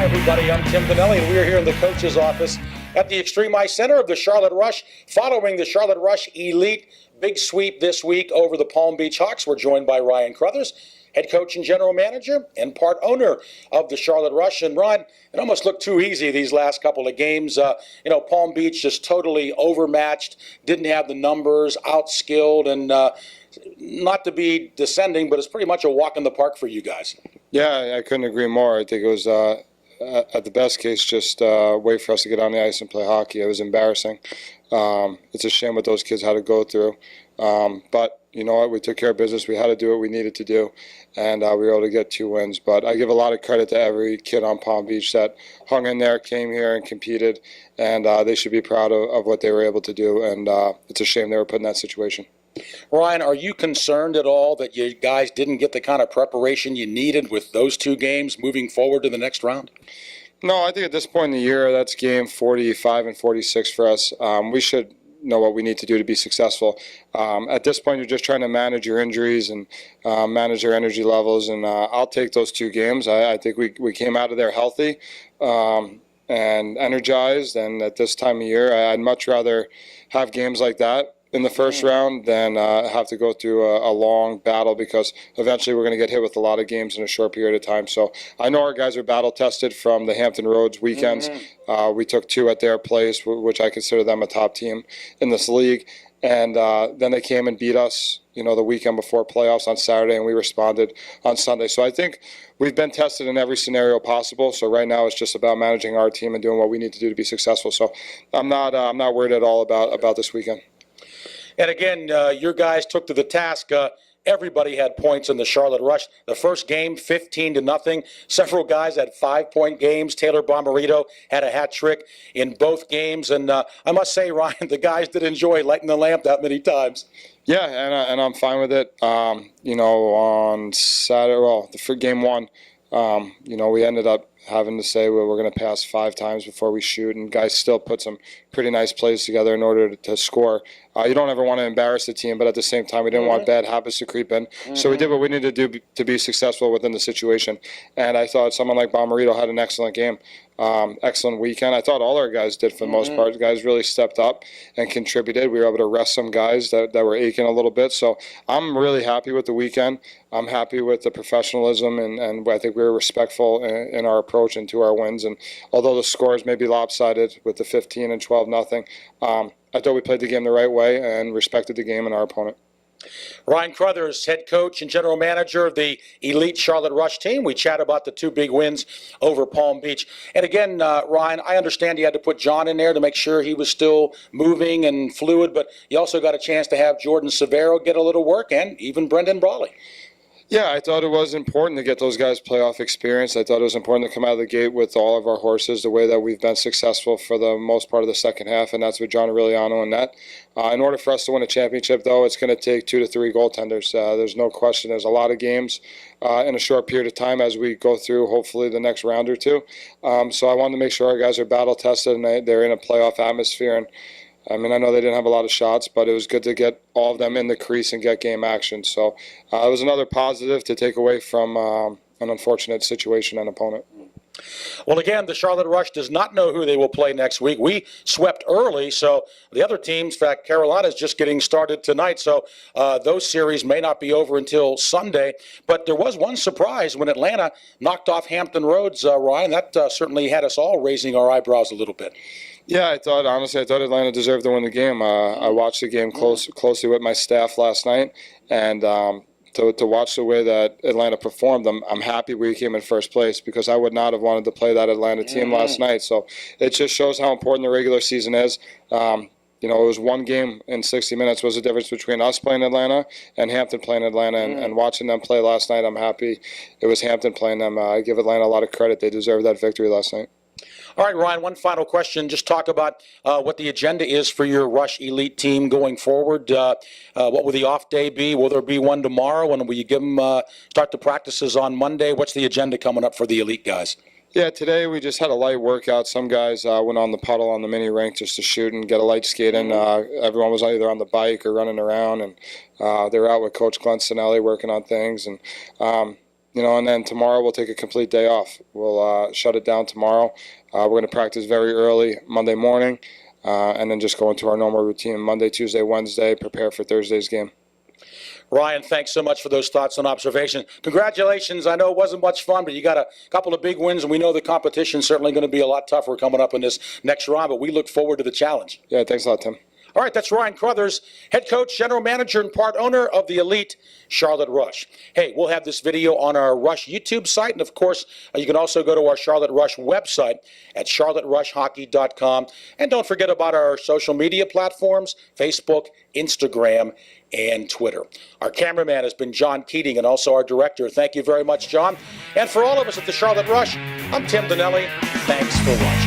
everybody. I'm Tim Donnelly, and we're here in the coach's office at the Extreme Ice Center of the Charlotte Rush, following the Charlotte Rush Elite Big Sweep this week over the Palm Beach Hawks. We're joined by Ryan Crothers, head coach and general manager and part owner of the Charlotte Rush. And Ryan, it almost looked too easy these last couple of games. Palm Beach just totally overmatched, didn't have the numbers, outskilled, and not to be descending, but it's pretty much a walk in the park for you guys. Yeah, I couldn't agree more. I think it was, at the best case, just a way for us to get on the ice and play hockey. It was embarrassing. It's a shame what those kids had to go through. But you know what? We took care of business. We had to do what we needed to do, and we were able to get 2 wins. But I give a lot of credit to every kid on Palm Beach that hung in there, came here, and competed, and they should be proud of what they were able to do. And it's a shame they were put in that situation. Ryan, are you concerned at all that you guys didn't get the kind of preparation you needed with those 2 games moving forward to the next round? No, I think at this point in the year, that's game 45 and 46 for us. We should know what we need to do to be successful. At this point, you're just trying to manage your injuries and manage your energy levels, and I'll take those 2 games. I think we came out of there healthy and energized, and at this time of year, I'd much rather have games like that in the first round than have to go through a long battle, because eventually we're going to get hit with a lot of games in a short period of time. So I know our guys are battle tested from the Hampton Roads weekends. We took 2 at their place, which I consider them a top team in this league. And then they came and beat us, the weekend before playoffs on Saturday, and we responded on Sunday. So I think we've been tested in every scenario possible. So right now it's just about managing our team and doing what we need to do to be successful. So I'm not worried at all about this weekend. And again, your guys took to the task. Everybody had points in the Charlotte Rush. The first game, 15-0. Several guys had 5-point games. Taylor Bomarito had a hat trick in both games. And I must say, Ryan, the guys did enjoy lighting the lamp that many times. Yeah, and I'm fine with it. On Saturday, for game 1, we ended up having to say, well, we're going to pass 5 times before we shoot, and guys still put some pretty nice plays together in order to score. You don't ever want to embarrass the team, but at the same time, we didn't want bad habits to creep in. So we did what we needed to do to be successful within the situation. And I thought someone like Bomarito had an excellent game, excellent weekend. I thought all our guys did for the most part. The guys really stepped up and contributed. We were able to rest some guys that were aching a little bit. So I'm really happy with the weekend. I'm happy with the professionalism, and I think we were respectful in our approach and to our wins. And although the scores may be lopsided with the 15 and 12-0, I thought we played the game the right way and respected the game and our opponent. Ryan Crothers, head coach and general manager of the Elite Charlotte Rush team. We chat about the 2 big wins over Palm Beach. And again, Ryan, I understand you had to put John in there to make sure he was still moving and fluid, but you also got a chance to have Jordan Severo get a little work, and even Brendan Brawley. Yeah, I thought it was important to get those guys playoff experience. I thought it was important to come out of the gate with all of our horses the way that we've been successful for the most part of the second half, and that's with John Aureliano and net. In order for us to win a championship, though, it's going to take 2 to 3 goaltenders. There's no question. There's a lot of games in a short period of time as we go through, hopefully, the next round or 2. So I wanted to make sure our guys are battle-tested and they're in a playoff atmosphere. And I know they didn't have a lot of shots, but it was good to get all of them in the crease and get game action. So it was another positive to take away from an unfortunate situation and opponent. Well, again, the Charlotte Rush does not know who they will play next week. We swept early, so the other teams, in fact, Carolina is just getting started tonight, so those series may not be over until Sunday. But there was one surprise when Atlanta knocked off Hampton Roads, Ryan. That certainly had us all raising our eyebrows a little bit. Yeah, I thought Atlanta deserved to win the game. I watched the game closely with my staff last night, and to watch the way that Atlanta performed, I'm happy we came in first place, because I would not have wanted to play that Atlanta team last night. So it just shows how important the regular season is. It was 1 game in 60 minutes was the difference between us playing Atlanta and Hampton playing Atlanta. And watching them play last night, I'm happy it was Hampton playing them. I give Atlanta a lot of credit. They deserved that victory last night. All right, Ryan, one final question. Just talk about what the agenda is for your Rush Elite team going forward. What will the off day be? Will there be one tomorrow? And will you give them start the practices on Monday? What's the agenda coming up for the Elite guys? Yeah, today we just had a light workout. Some guys went on the puddle on the mini rink just to shoot and get a light skate in. Everyone was either on the bike or running around, and they were out with Coach Glenn Sinelli working on things. And and then tomorrow we'll take a complete day off. We'll shut it down tomorrow. We're going to practice very early Monday morning, and then just go into our normal routine Monday, Tuesday, Wednesday, prepare for Thursday's game. Ryan, thanks so much for those thoughts and observations. Congratulations. I know it wasn't much fun, but you got a couple of big wins, and we know the competition's certainly going to be a lot tougher coming up in this next round, but we look forward to the challenge. Yeah, thanks a lot, Tim. All right, that's Ryan Crothers, head coach, general manager, and part owner of the elite Charlotte Rush. Hey, we'll have this video on our Rush YouTube site, and of course, you can also go to our Charlotte Rush website at charlotterushhockey.com. And don't forget about our social media platforms, Facebook, Instagram, and Twitter. Our cameraman has been John Keating, and also our director. Thank you very much, John. And for all of us at the Charlotte Rush, I'm Tim Donnelly. Thanks for watching.